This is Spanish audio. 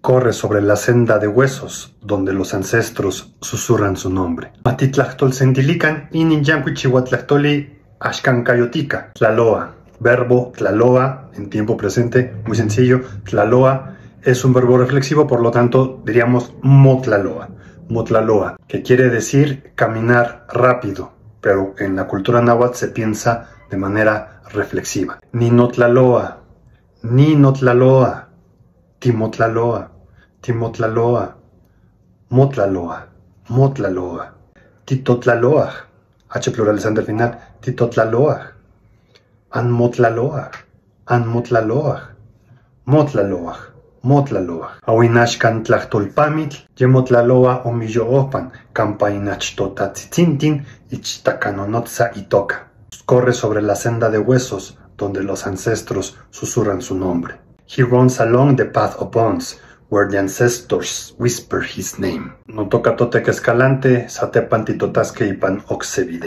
corre sobre la senda de huesos, donde los ancestros susurran su nombre. Matitlactolsentilican ininyancuichihuatlachtoli ashcancayotica, tlaloa. Verbo tlaloa, en tiempo presente, muy sencillo. Tlaloa es un verbo reflexivo, por lo tanto diríamos motlaloa. Motlaloa, que quiere decir caminar rápido, pero en la cultura náhuatl se piensa de manera reflexiva. Ninotlaloa, ninotlaloa, timotlaloa, timotlaloa, motlaloa, motlaloa, titotlaloa, H pluralizante al final, titotlaloa, anmotlaloa, anmotlaloa, motlaloa, motlaloa. Awinashkan tlachtolpamitl, yemotlaloa omiyoopan, campainachtotatzitintin, ichtacanonotza itoca. Corre sobre la senda de huesos, donde los ancestros susurran su nombre. He runs along the path of bones, where the ancestors whisper his name. No toca toteca escalante, satepan titotasque ipan oxevide.